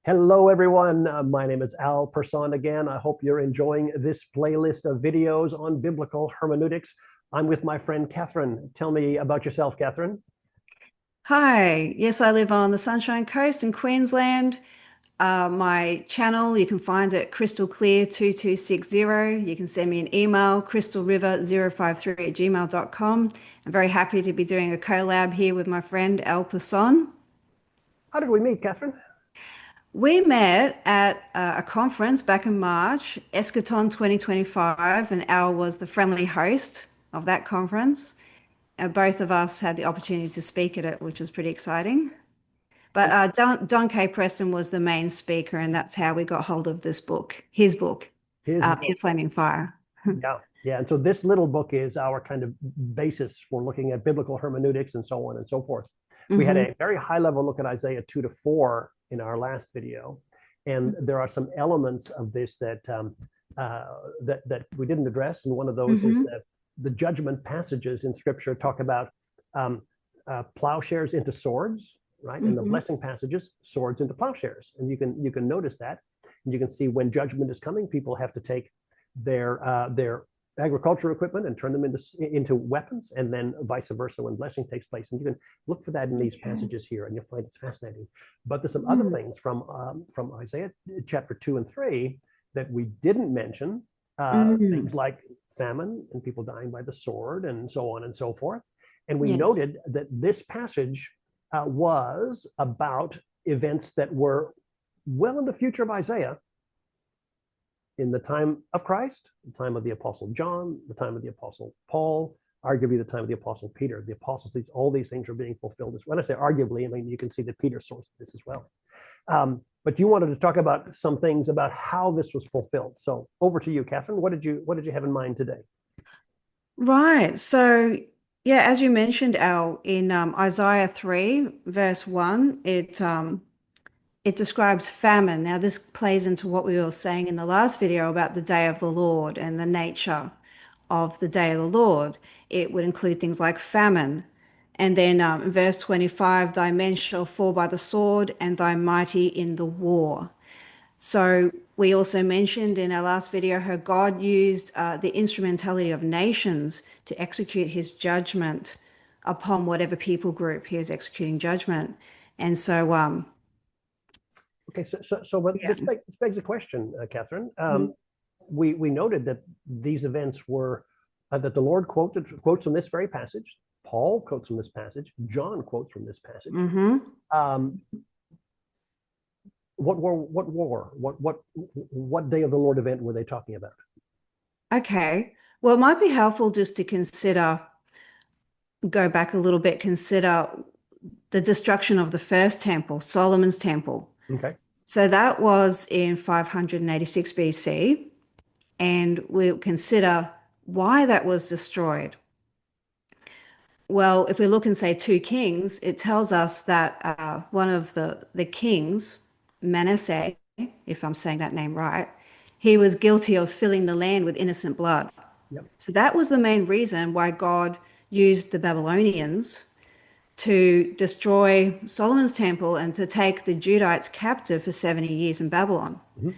Hello, everyone. My name is Al Person again. I hope you're enjoying this playlist of videos on biblical hermeneutics. I'm with my friend Catherine. Tell me about yourself, Catherine. Hi, yes, I live on the Sunshine Coast in Queensland. My channel, you can find it Crystal Clear 2260. You can send me an email, crystalriver053@gmail.com. I'm very happy to be doing a collab here with my friend Al Passon. How did we meet, Catherine? We met at a conference back in March, Eschaton 2025, and Al was the friendly host of that conference. And both of us had the opportunity to speak at it, which was pretty exciting. But Don K. Preston was the main speaker, and that's how we got hold of this book, his book, His In book. Flaming Fire. Yeah. Yeah. And so this little book is our kind of basis for looking at biblical hermeneutics and so on and so forth. We had Hmm. a very high level look at Isaiah 2 to 4 in our last video. And there are some elements of this that we didn't address. And one of those is Hmm. that the judgment passages in Scripture talk about um, plowshares into swords, right? And the Hmm. blessing passages, swords into plowshares. And you can notice that, and you can see when judgment is coming, people have to take their agricultural equipment and turn them into weapons, and then vice versa when blessing takes place. And you can look for that in these Okay. passages here, and you'll find it's fascinating. But there's some other Mm. things from Isaiah chapter 2 and 3 that we didn't mention. Mm. Things like famine and people dying by the sword, and so on and so forth. And we Yes. noted that this passage was about events that were well in the future of Isaiah, in the time of Christ, the time of the Apostle John, the time of the Apostle Paul, arguably the time of the Apostle Peter. The apostles, all these things are being fulfilled. When I say arguably, I mean you can see that Peter sourced this as well. But you wanted to talk about some things about how this was fulfilled. So over to you, Catherine. What did you have in mind today? Right. So, yeah, as you mentioned, Al, in Isaiah 3, verse 1, it describes famine. Now, this plays into what we were saying in the last video about the day of the Lord and the nature of the day of the Lord. It would include things like famine. And then in verse 25, thy men shall fall by the sword, and thy mighty in the war. So we also mentioned in our last video how God used the instrumentality of nations to execute his judgment upon whatever people group he was executing judgment. And so, Okay, so but yeah. this begs a question, Catherine. We noted that these events were that the Lord quotes from this very passage. Paul quotes from this passage. John quotes from this passage. Mm-hmm. Um, what day of the Lord event were they talking about? Okay. Well, it might be helpful just to go back a little bit, consider the destruction of the first temple, Solomon's temple. Okay. So that was in 586 BC, and we'll consider why that was destroyed. Well, if we look and say 2 Kings, it tells us that one of the kings, Manasseh, if I'm saying that name right, he was guilty of filling the land with innocent blood. Yep. So that was the main reason why God used the Babylonians to destroy Solomon's temple and to take the Judites captive for 70 years in Babylon. Mhm.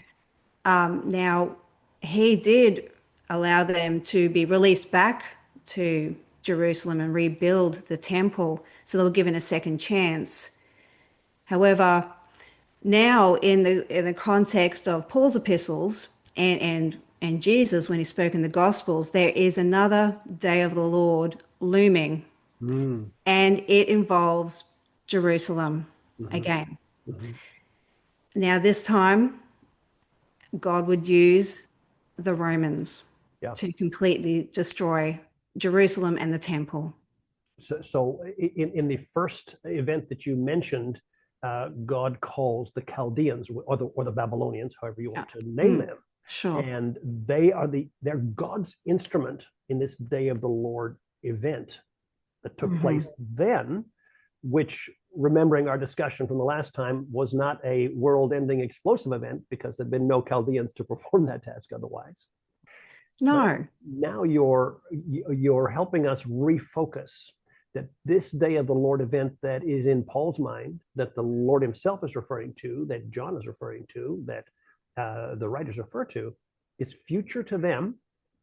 Now, he did allow them to be released back to Jerusalem and rebuild the temple, so they were given a second chance. However, now in the context of Paul's epistles and Jesus, when he spoke in the Gospels, there is another day of the Lord looming, Mm. and it involves Jerusalem Mhm. again. Mhm. Now, this time, God would use the Romans Yeah. to completely destroy Jerusalem and the temple. So in the first event that you mentioned, God calls the Chaldeans or the Babylonians, however you Yeah. want to name Mm, them, sure. and they're God's instrument in this Day of the Lord event that took Hmm. place then, which, remembering our discussion from the last time, was not a world-ending explosive event because there'd been no Chaldeans to perform that task otherwise. But No. now you're helping us refocus that this day of the Lord event that is in Paul's mind, that the Lord himself is referring to, that John is referring to, that the writers refer to, is future to them.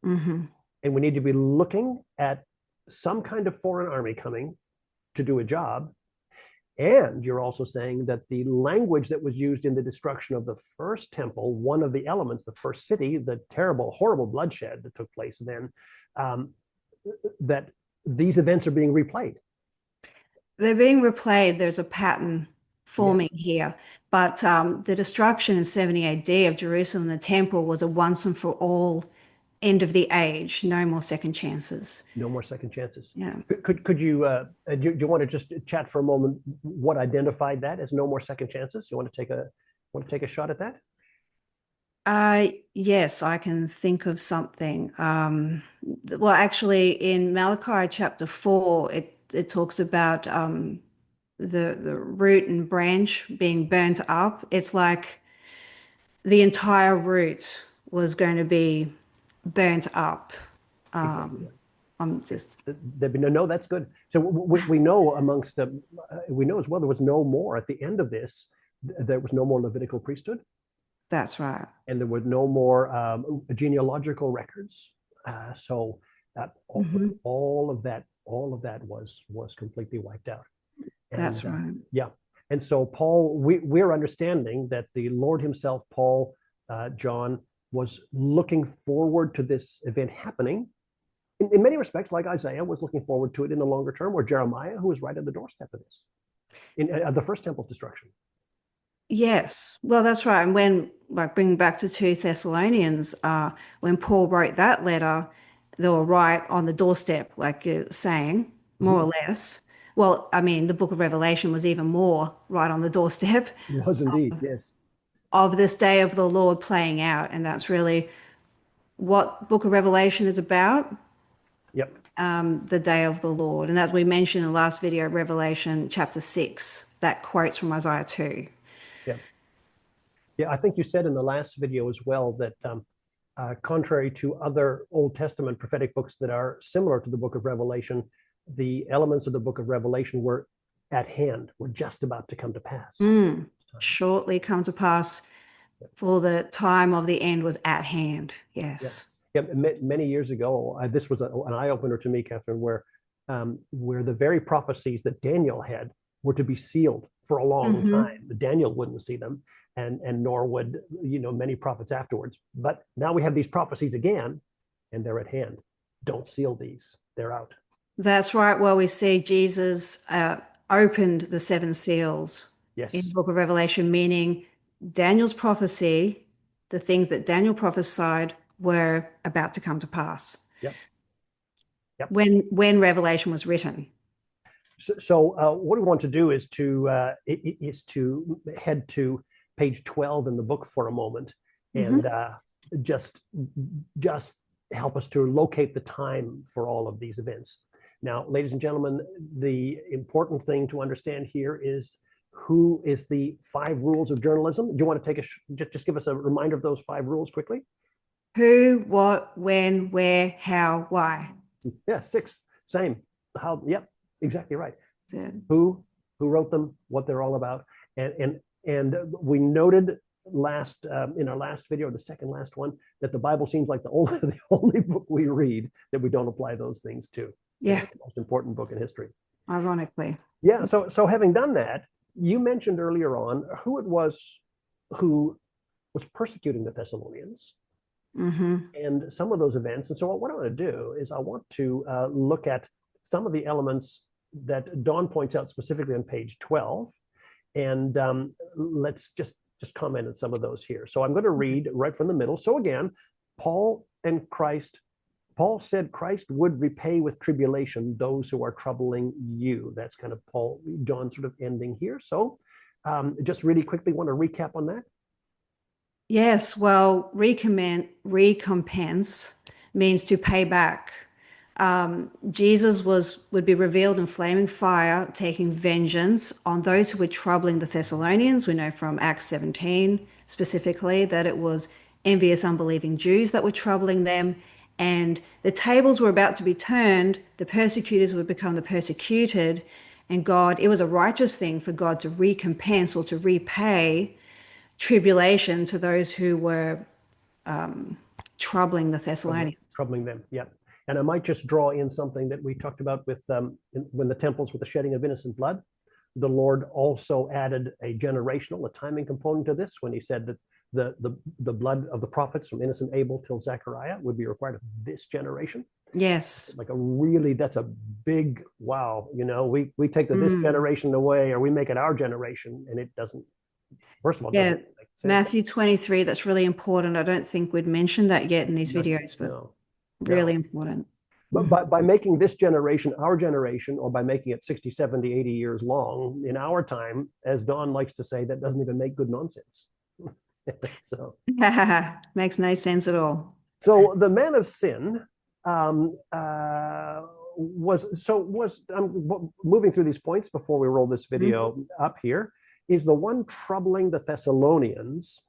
Hmm. And we need to be looking at some kind of foreign army coming to do a job. And you're also saying that the language that was used in the destruction of the first temple, one of the elements, the first city, the terrible, horrible bloodshed that took place then, that these events are being replayed. They're being replayed. There's a pattern Yeah, forming here. But the destruction in 70 AD of Jerusalem, the temple, was a once and for all end of the age. No more second chances. no more second chances. Yeah. Could you, do you want to just chat for a moment what identified that as no more second chances? You want to take a shot at that? Yes, I can think of something. Well, actually, in Malachi chapter 4, it talks about the root and branch being burnt up. It's like the entire root was going to be burnt up. Exactly Um, right. I'm Yeah. just, There'd be no, that's good. So we know amongst we know as well there was no more at the end of this. There was no more Levitical priesthood, that's right. and there were no more genealogical records. So Hmm. all of that was completely wiped out. That's And right. yeah, and so Paul, we're understanding that the Lord Himself, Paul, John, was looking forward to this event happening. In many respects, like Isaiah was looking forward to it in the longer term, or Jeremiah, who was right at the doorstep of this, in the first temple's destruction. Yes, well, that's right. And when, like, bringing back to 2 Thessalonians, when Paul wrote that letter, they were right on the doorstep, like you're saying, more or Mm-hmm. less. Well, I mean, the book of Revelation was even more right on the doorstep It was indeed, yes. of this day of the Lord playing out. And that's really what book of Revelation is about, Yep. the day of the Lord. And as we mentioned in the last video, Revelation chapter 6, that quotes from Isaiah 2. Yeah. Yeah. I think you said in the last video as well that contrary to other Old Testament prophetic books that are similar to the book of Revelation, the elements of the book of Revelation were at hand, were just about to come to pass. Mm. Shortly come to pass, for the time of the end was at hand. Yeah. Yes. Yeah. Many years ago, this was an eye opener to me, Catherine, where the very prophecies that Daniel had were to be sealed for a long Hmm. time. Daniel wouldn't see them, and nor would many prophets afterwards. But now we have these prophecies again, and they're at hand. Don't seal these; they're out. That's right. Well, we see Jesus opened the 7 seals in the Yes. book of Revelation, meaning Daniel's prophecy, the things that Daniel prophesied were about to come to pass Yep. Yep. when Revelation was written. So what we want to do is to head to page 12 in the book for a moment, Hmm. and just just help us to locate the time for all of these events. Now, ladies and gentlemen, the important thing to understand here is who is the 5 rules of journalism. Do you want to take just give us a reminder of those 5 rules quickly? Who, what, when, where, how, why. Yeah, 6. Same. How? Yep, exactly right. The- Who wrote them, what they're all about, and we noted last in our last video, the second last one, that the Bible seems like the only book we read that we don't apply those things to, and Yeah, it's the most important book in history. ironically. Yeah. So having done that, you mentioned earlier on who it was who was persecuting the Thessalonians Hmm. and some of those events. And so what I want to do is I want to look at some of the elements that Dawn points out specifically on page 12, and let's just comment on some of those here. So I'm going to read right from the middle. So again, Paul and Christ. Paul said Christ would repay with tribulation those who are troubling you. That's kind of John sort of ending here. So just really quickly want to recap on that. Yes, well, recompense means to pay back. Jesus would be revealed in flaming fire, taking vengeance on those who were troubling the Thessalonians. We know from Acts 17 specifically that it was envious, unbelieving Jews that were troubling them, and the tables were about to be turned. The persecutors would become the persecuted, and God, it was a righteous thing for God to recompense or to repay tribulation to those who were troubling the Thessalonians. Troubling them. Yeah. And I might just draw in something that we talked about with when the temples with the shedding of innocent blood. The Lord also added a generational, a timing component to this when he said that the blood of the prophets from innocent Abel till Zechariah would be required of this generation. Yes. Like that's a big wow. We take this Mm. generation away, or we make it our generation, and it doesn't. First of all, Yeah. doesn't make sense. Matthew 23, that's really important. I don't think we'd mentioned that yet in these No, videos, but no, really no. important. But Mhm. by making this generation our generation, or by making it 60, 70, 80 years long, in our time, as Don likes to say, that doesn't even make good nonsense. so, Makes no sense at all. so the man of sin um, uh, was moving through these points before we roll this video up here. Is the one troubling the Thessalonians,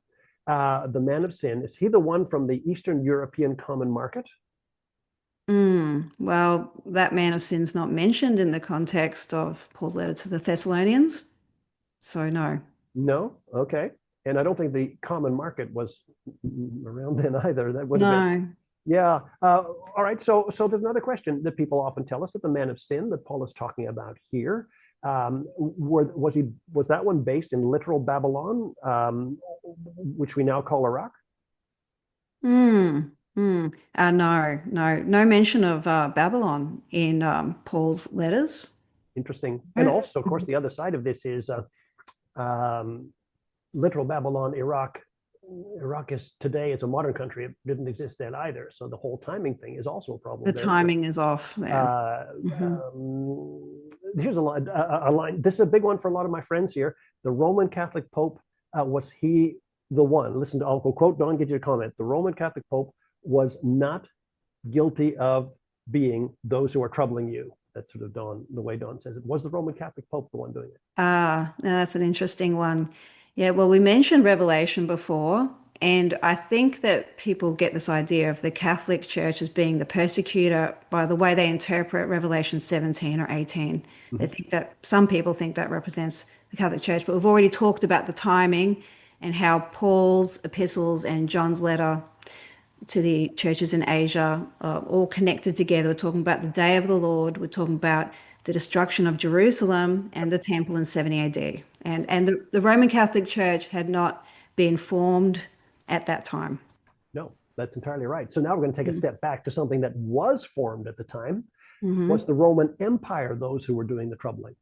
the man of sin? Is he the one from the Eastern European common market? Well, that man of sin's not mentioned in the context of Paul's letter to the Thessalonians. So, no. No. Okay. And I don't think the common market was around then either. That would have been, No. yeah. All right. So there's another question that people often tell us, that the man of sin that Paul is talking about here, was that one based in literal Babylon, which we now call Iraq? No mention of Babylon in Paul's letters. Interesting. And also, of course, the other side of this is um, literal Babylon, Iraq. Iraq is today, it's a modern country. It didn't exist then either. So the whole timing thing is also a problem The there. timing is off there. Here's a line. This is a big one for a lot of my friends here. The Roman Catholic Pope, was he the one? Listen to, I'll quote Don, get you a comment. The Roman Catholic Pope was not guilty of being those who are troubling you. That's sort of Don, the way Don says it. Was the Roman Catholic Pope the one doing it? That's an interesting one. Yeah, well, we mentioned Revelation before, and I think that people get this idea of the Catholic Church as being the persecutor by the way they interpret Revelation 17 or 18. They think that some people think that represents the Catholic Church, but we've already talked about the timing and how Paul's epistles and John's letter to the churches in Asia all connected together. We're talking about the day of the Lord. We're talking about the destruction of Jerusalem and the temple in 70 AD. And the Roman Catholic Church had not been formed at that time. No, that's entirely right. So now we're going to take a step back to something that was formed at the time. Was the Roman Empire those who were doing the troubling?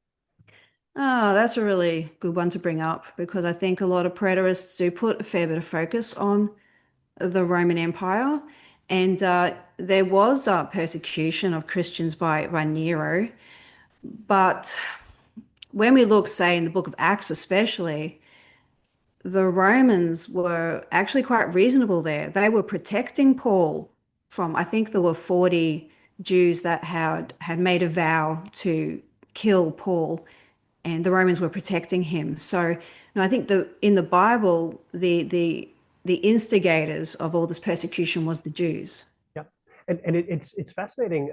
Oh, that's a really good one to bring up, because I think a lot of preterists do put a fair bit of focus on the Roman Empire. And there was persecution of Christians by Nero. But when we look, say, in the book of Acts, especially, the Romans were actually quite reasonable there. They were protecting Paul from, I think there were 40 Jews that had made a vow to kill Paul, and the Romans were protecting him. So, no, I think in the Bible, the instigators of all this persecution was the Jews. Yeah, and it's fascinating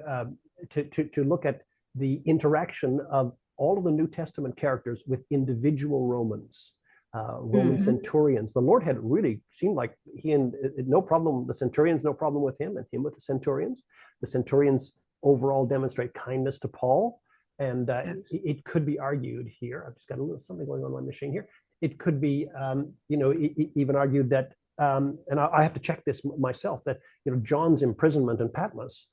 to look at the interaction of all of the New Testament characters with individual Romans, Roman centurions. The Lord had really seemed like he and no problem. The centurions, no problem with him, and him with the centurions. The centurions overall demonstrate kindness to Paul, and it could be argued here. I've just got a little something going on my machine here. It could be, even argued that, and I have to check this myself, that John's imprisonment in Patmos,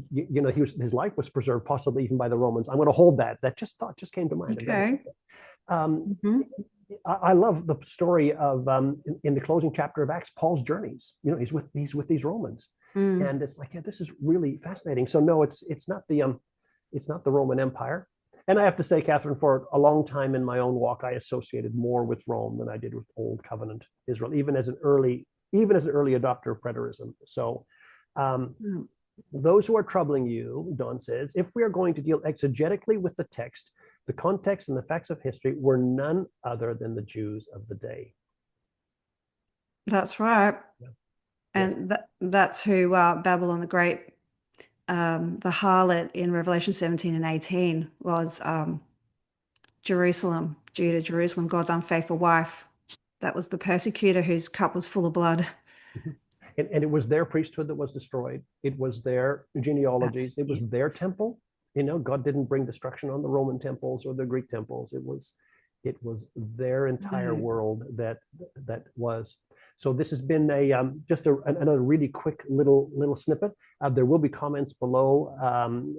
his life was preserved possibly even by the Romans. I'm going to hold that. That just came to mind. Okay. I love the story of in the closing chapter of Acts, Paul's journeys. He's with these Romans, and it's like, yeah, this is really fascinating. So no, it's not the Roman Empire. And I have to say, Catherine, for a long time in my own walk, I associated more with Rome than I did with Old Covenant Israel, even as an early adopter of preterism. So those who are troubling you, Don says, if we are going to deal exegetically with the text, the context and the facts of history were none other than the Jews of the day. That's right. Yeah. Yes. And that's who Babylon the Great, the harlot in Revelation 17 and 18 was Jerusalem, Judah, Jerusalem, God's unfaithful wife. That was the persecutor whose cup was full of blood. Mhm. And it was their priesthood that was destroyed. It was their That's genealogies. It was it. their temple. God didn't bring destruction on the Roman temples or the Greek temples. It was their entire No. world that was. So this has been just another really quick little snippet. There will be comments below.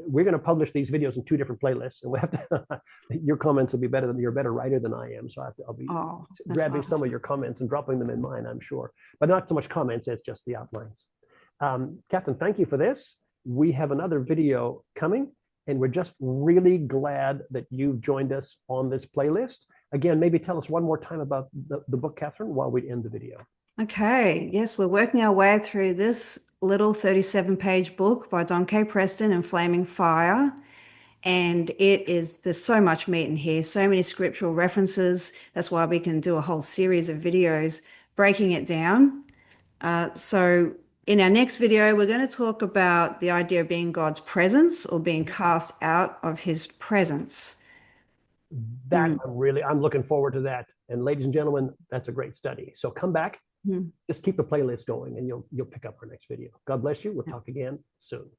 We're going to publish these videos in two different playlists, and we have to. Your comments will be better than you're a better writer than I am. So I'll be Oh, that's grabbing some of nice. your comments and dropping them in mine, I'm sure, but not so much comments as just the outlines. Catherine, thank you for this. We have another video coming, and we're just really glad that you've joined us on this playlist. Again, maybe tell us one more time about the book, Catherine, while we end the video. Okay, yes, we're working our way through this little 37-page book by Don K. Preston and Flaming Fire. And there's so much meat in here, so many scriptural references. That's why we can do a whole series of videos breaking it down. So in our next video, we're going to talk about the idea of being God's presence or being cast out of his presence. That I'm looking forward to that. And ladies and gentlemen, that's a great study. So come back, Mm. just keep the playlist going, and you'll pick up our next video. God bless you. We'll talk again soon.